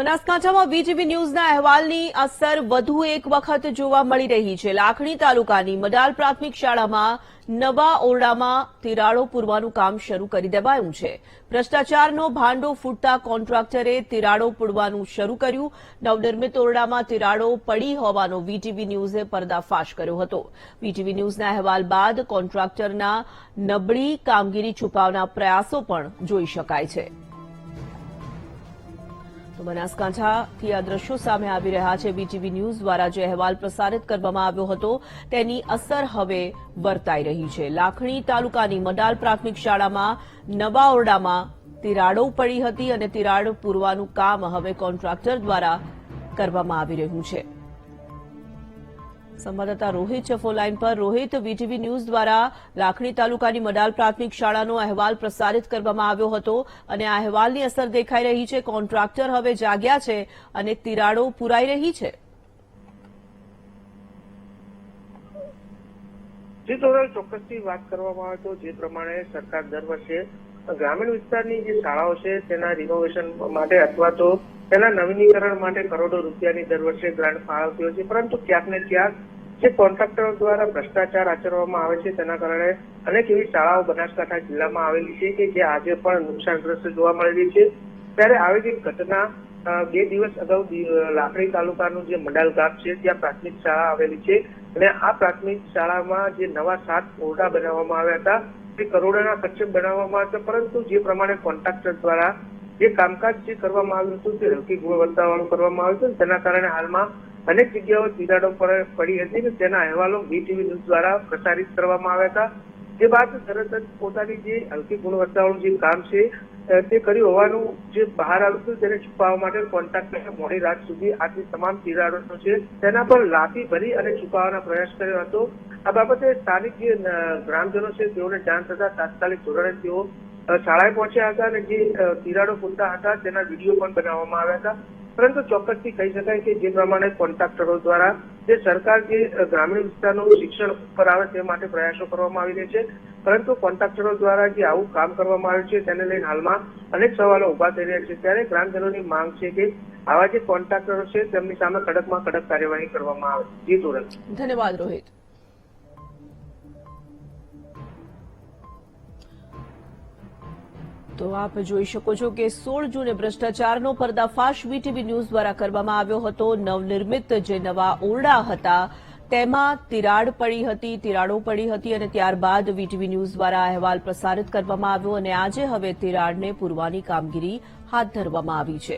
બનાસકાંઠામાં વીટીવી ન્યૂઝના અહેવાલની અસર વધુ એક વખત જોવા મળી રહી છે। લાખણી તાલુકાની મડાલ પ્રાથમિક શાળામાં નવા ઓરડામાં તિરાડો પૂરવાનું કામ શરૂ કરી દેવાયું છે। ભ્રષ્ટાચારનો ભાંડો ફૂટતા કોન્ટ્રાક્ટરે તિરાડો પૂરવાનું શરૂ કર્યું। નવનિર્મિત ઓરડામાં તિરાડો પડી હોવાનો વીટીવી ન્યૂઝે પર્દાફાશ કર્યો હતો। વીટીવી ન્યૂઝના અહેવાલ બાદ કોન્ટ્રાક્ટરના નબળી કામગીરી છુપાવવાના પ્રયાસો પણ જોઈ શકાય છે। તો બનાસકાંઠાથી આ દ્રશ્યો સામે આવી રહ્યા છે। વીટીવી ન્યૂઝ દ્વારા જે અહેવાલ પ્રસારિત કરવામાં આવ્યો હતો તેની અસર હવે વર્તાઈ રહી છે। લાખણી તાલુકાની મડાલ પ્રાથમિક શાળામાં નવા ઓરડામાં તિરાડો પડી હતી અને તિરાડ પૂરવાનું કામ હવે કોન્ટ્રાક્ટર દ્વારા કરવામાં આવી રહ્યું છે। સંવાદદાતા રોહિત છે ફોન લાઈન પર। રોહિત, વીટીવી ન્યૂઝ દ્વારા લાખણી તાલુકાની મડાલ પ્રાથમિક શાળાનો અહેવાલ પ્રસારિત કરવામાં આવ્યો હતો અને આ અહેવાલની અસર દેખાઈ રહી છે। કોન્ટ્રાક્ટર હવે જાગ્યા છે અને તિરાડો પુરાઈ રહી છે। જે ધોરણ ચોક્કસથી વાત કરવામાં આવે તો જે પ્રમાણે સરકાર દર વર્ષે ગ્રામીણ વિસ્તારની જે શાળાઓ છે તેના રિનોવેશન માટે અથવા તો તેના નવીનીકરણ માટે કરોડો રૂપિયાની દર વર્ષે ગ્રાન્ટ ફાળવતી હોય છે, પરંતુ ક્યાંક ને ક્યાંક જે કોન્ટ્રાક્ટરો દ્વારા ભ્રષ્ટાચાર આચરવામાં આવે છે તેના કારણે અનેક એવી શાળાઓ બનાસકાંઠા જિલ્લામાં આવેલી છે કે જે આજે પણ નુકસાનગ્રસ્ત જોવા મળી રહી છે। ત્યારે આવી જ ઘટના 2 દિવસ અગાઉ લાખણી તાલુકાનું જે મડાલ ગામ છે ત્યાં પ્રાથમિક શાળા આવેલી છે અને આ પ્રાથમિક શાળામાં જે નવા 7 ઓરડા બનાવવામાં આવ્યા હતા તે કરોડોના ખર્ચે બનાવવામાં આવ્યા હતા, પરંતુ જે પ્રમાણે કોન્ટ્રાક્ટર દ્વારા જે કામકાજ જે કરવામાં આવ્યું હતું તે હલકી ગુણવત્તાવાળું કરવામાં આવ્યું હતું, તેના કારણે હાલમાં અનેક જગ્યાઓ તિરાડો પડી હતી અને તેના અહેવાલો વીટીવી ન્યૂઝ દ્વારા પ્રસારિત કરવામાં આવ્યા હતા। જે બાદ તરત જ પોતાની જે હલકી ગુણવત્તાવાળું જે કામ છે તે કર્યું હોવાનું જે બહાર આવ્યું હતું તેને છુપાવવા માટે કોન્ટ્રાક્ટરે મોડી રાત સુધી આ જે તમામ તિરાડો છે તેના પર લાપી ભરી અને છુપાવવાનો પ્રયાસ કર્યો હતો। આ બાબતે સ્થાનિક જે ગ્રામજનો છે તેઓને જાણ થતા તાત્કાલિક ધોરણે તેઓ શાળાએ પહોંચ્યા હતા અને જે તિરાડો પૂરતા હતા તેના વિડીયો પણ બનાવવામાં આવ્યા હતા, પરંતુ ચોક્કસથી કહી શકાય કે જે પ્રમાણે કોન્ટ્રાક્ટરો દ્વારા જે સરકાર જે ગ્રામીણ વિસ્તારનું શિક્ષણ ઉપર આવે તે માટે પ્રયાસો કરવામાં આવી રહ્યા છે, પરંતુ કોન્ટ્રાક્ટરો દ્વારા જે આવું કામ કરવામાં આવ્યું છે તેને લઈને હાલમાં અનેક સવાલો ઉભા થઈ રહ્યા છે। ત્યારે ગ્રામજનોની માંગ છે કે આવા જે કોન્ટ્રાક્ટરો છે તેમની સામે કડકમાં કડક કાર્યવાહી કરવામાં આવે। જી ધોરણ, ધન્યવાદ રોહિત। તો આપ જોઈ શકો છો કે 16 જૂને ભ્રષ્ટાચારનો પર્દાફાશ વીટીવી ન્યૂઝ દ્વારા કરવામાં આવ્યો હતો। નવનિર્મિત જે નવા ઓરડા હતા તેમાં તિરાડો પડી હતી અને ત્યારબાદ વીટીવી ન્યૂઝ દ્વારા અહેવાલ પ્રસારિત કરવામાં આવ્યો અને આજે હવે તિરાડને પૂરવાની કામગીરી હાથ ધરવામાં આવી છે।